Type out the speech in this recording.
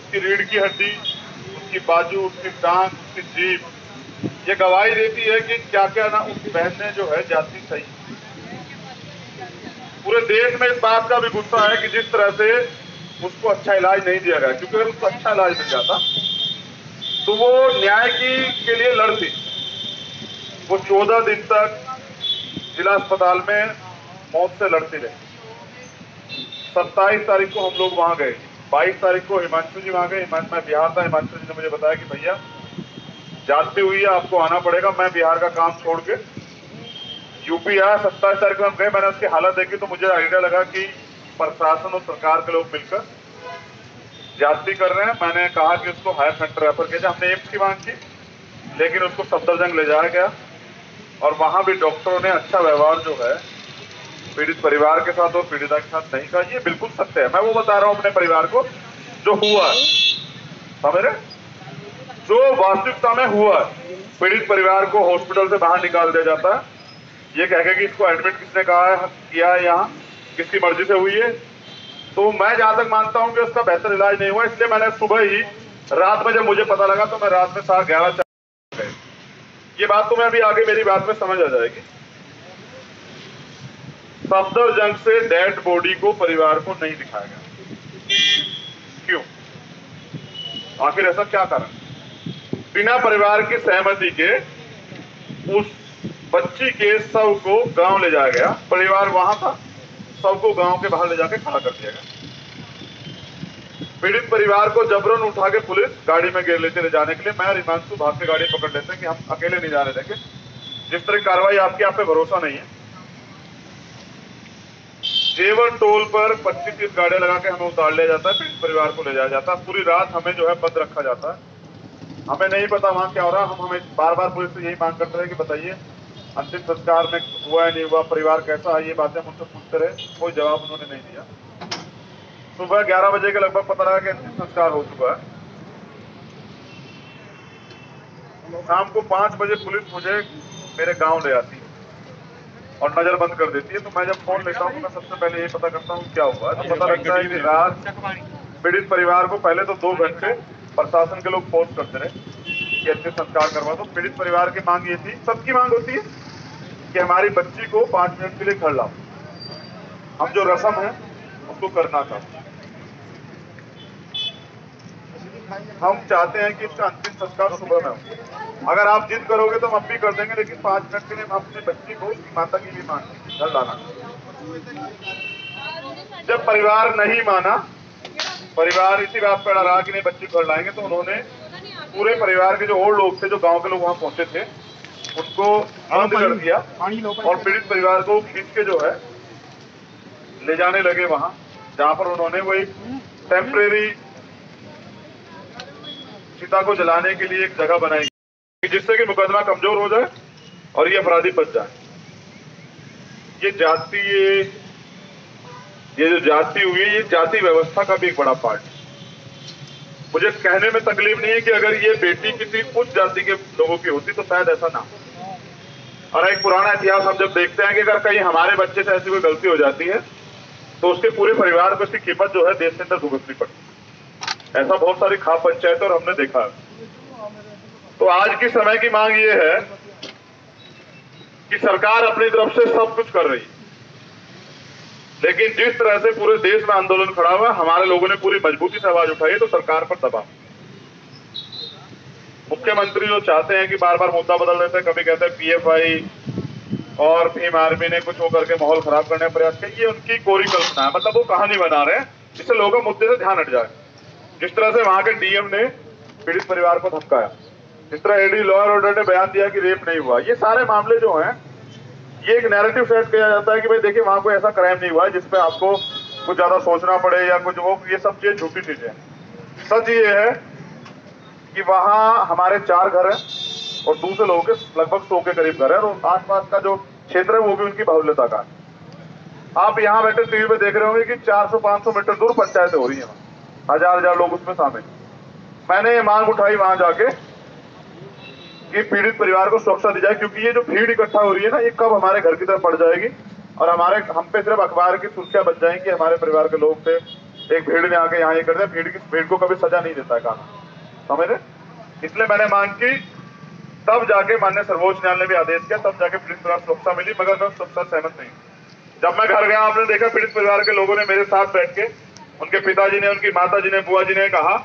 उसकी रीढ़ की हड्डी, उसकी बाजू, उसकी टांग, उसकी जीभ, ये गवाही देती है कि क्या क्या ना उस बहन ने जो है जाति सही। पूरे देश में इस बात का भी गुस्सा है कि जिस तरह से उसको अच्छा इलाज नहीं दिया गया, क्योंकि अगर उसको अच्छा इलाज मिल जाता तो वो न्याय के लिए लड़ती। वो 14 दिन तक जिला अस्पताल में मौत से लड़ती रही। 27 तारीख को हम लोग वहां गए, 22 तारीख को हिमांशु जी वहां गए। मैं बिहार था, हिमांशु जी ने मुझे बताया कि भैया जाती हुई है, आपको आना पड़ेगा। मैं बिहार का काम छोड़ के यूपी आया। 27 तारीख को हम गए, मैंने उसकी हालत देखी तो मुझे आइडिया लगा कि प्रशासन और सरकार के लोग मिलकर ज्यादती कर रहे हैं। मैंने कहा कि उसको हायर सेंटर रेफर किया। हमने एम्स की मांग की, लेकिन उसको सफदरजंग ले जाया गया और वहां भी डॉक्टरों ने अच्छा व्यवहार जो है पीड़ित परिवार के साथ और पीड़िता के साथ नहीं कहा। ये बिल्कुल सत्य है, मैं वो बता रहा हूं अपने परिवार को जो हुआ, समझ रहे, जो वास्तविकता में हुआ। पीड़ित परिवार को हॉस्पिटल से बाहर निकाल दिया जाता है ये कह के कि इसको एडमिट किसने कहा है, किया है, यहाँ किसकी मर्जी से हुई है। तो मैं जहां तक मानता हूं कि उसका बेहतर इलाज नहीं हुआ, इसलिए मैंने सुबह ही, रात में जब मुझे पता लगा तो मैं रात में 11:30 गए। ये बात तुम्हें अभी आगे मेरी बात में समझ आ जाएगी। सफदरजंग से डेड बॉडी को परिवार को नहीं दिखाया गया, क्यों? आखिर ऐसा क्या कारण? बिना परिवार की सहमति के उस बच्ची के शव को गांव ले जाया गया। परिवार वहां था, शव को गांव के बाहर ले जाके खड़ा कर दिया गया। पीड़ित परिवार को जबरन उठा के पुलिस गाड़ी में घेर लेते ले जाने के लिए। मैं और हिमांशु भाग के गाड़ी पकड़ लेते हैं कि हम अकेले नहीं जाने देंगे। जिस तरह की कार्रवाई आपकी, आप पे भरोसा नहीं है। जेवर टोल पर 25-30 गाड़ियां लगा के हमें उतार लिया जाता है, पीड़ित परिवार को ले जाया जाता है। पूरी रात हमें जो है बंद रखा जाता है। हमें नहीं पता वहां क्या हो रहा है। हम हमें बार बार पुलिस से यही मांग करते रहे कि बताइए अंतिम संस्कार में हुआ है नहीं हुआ, परिवार कैसा है, ये बातें मुझसे पूछते रहे। कोई जवाब उन्होंने नहीं दिया। सुबह 11 बजे के लगभग पता लगा कि अंतिम संस्कार हो चुका है। शाम को 5 बजे पुलिस मुझे मेरे गांव ले आती है और नजर बंद कर देती है। तो मैं जब फोन लेता हूँ तो मैं सबसे पहले ये पता करता हूँ क्या हुआ। तो पता लगता है कि रात पीड़ित परिवार को पहले तो 2 घंटे प्रशासन के लोग फोर्स करते रहे कि अंतिम संस्कार करवा दो। पीड़ित परिवार की मांग ये थी, सबकी मांग होती है कि हमारी बच्ची को 5 मिनट के लिए घर लाओ, हम जो रस्म है उसको करना चाहते हैं। हम चाहते हैं कि इसका अंतिम संस्कार सुबह में हो। अगर आप जिद करोगे तो हम अब भी कर देंगे, लेकिन 5 मिनट के लिए हम अपनी बच्ची को, उसकी माता की भी मांग घर लाना। जब परिवार नहीं माना, परिवार इसी बात पर अड़ा कि नहीं बच्ची घर लाएंगे, तो उन्होंने पूरे परिवार के जो और लोग थे, जो गांव के लोग वहां पहुंचे थे, उनको बंद कर दिया और पीड़ित परिवार को खींच के जो है ले जाने लगे वहां, जहां पर उन्होंने वो एक टेम्परेरी चिता को जलाने के लिए एक जगह बनाई जिससे कि मुकदमा कमजोर हो जाए और ये अपराधी बच जाए। ये जो जाति हुई है, ये जाति व्यवस्था का भी एक बड़ा पार्ट है। मुझे कहने में तकलीफ नहीं है कि अगर ये बेटी किसी उच्च जाति के लोगों की होती तो शायद ऐसा ना हो। और एक पुराना इतिहास हम जब देखते हैं कि अगर कहीं हमारे बच्चे से ऐसी कोई गलती हो जाती है तो उसके पूरे परिवार को इसकी कीमत जो है देश के अंदर भुगतनी पड़ती है। ऐसा बहुत सारी खाप पंचायत और हमने देखा है। तो आज की समय की मांग ये है कि सरकार अपनी तरफ से सब कुछ कर रही है, लेकिन जिस तरह से पूरे देश में आंदोलन खड़ा हुआ, हमारे लोगों ने पूरी मजबूती से आवाज उठाई है, तो सरकार पर दबाव। मुख्यमंत्री जो चाहते हैं कि बार बार मुद्दा बदल देते हैं, कभी कहते हैं पीएफआई और भीम आर्मी ने कुछ होकर के माहौल खराब करने का प्रयास किया, ये उनकी कोरी कल्पना है। मतलब वो कहानी बना रहे हैं जिससे लोगों मुद्दे से ध्यान हट जाए। जिस तरह से वहां के डीएम ने पीड़ित परिवार को धमकाया, जिस तरह एडी लॉ एंड ऑर्डर ने बयान दिया कि रेप नहीं हुआ, ये सारे मामले जो हैं, ये एक नैरेटिव सेट किया जाता है कि भाई देखिए वहां कोई ऐसा क्राइम नहीं हुआ है जिसपे आपको कुछ ज्यादा सोचना पड़े या कुछ वो, ये सब चीज झूठी चीजें हैं। सच ये है कि वहां हमारे 4 घर हैं और दूसरे लोगों के लगभग 100 के करीब घर है, और आसपास का जो क्षेत्र है वो भी उनकी बाहुल्यता का है। आप यहाँ बैठे टीवी पे देख रहे होंगे कि 400-500 मीटर दूर पंचायतें हो रही है, हजार लोग उसमें शामिल। मैंने ये मांग उठाई वहां जाके कि पीड़ित परिवार को सुरक्षा दी जाए, क्योंकि ये जो भीड़ इकट्ठा हो रही है ना, ये कब हमारे घर की तरफ पड़ जाएगी और हम पे सिर्फ अखबार की सुर्खियां बच जाएंगी, हमारे परिवार के लोग थे एक भीड़ ने आके यहाँ ये कर दिया, भीड़ को कभी सजा नहीं देता है कानून, समझ रहे? इसलिए मैंने मांग की, तब जाके माननीय सर्वोच्च न्यायालय ने भी आदेश किया, तब जाके पीड़ित परिवार सुरक्षा मिली, मगर मैं सबसे सहमत नहीं। जब मैं घर गया, आपने देखा पीड़ित परिवार के लोगों ने मेरे साथ बैठ के, उनके पिताजी ने, उनकी माताजी ने, बुआ जी ने कहा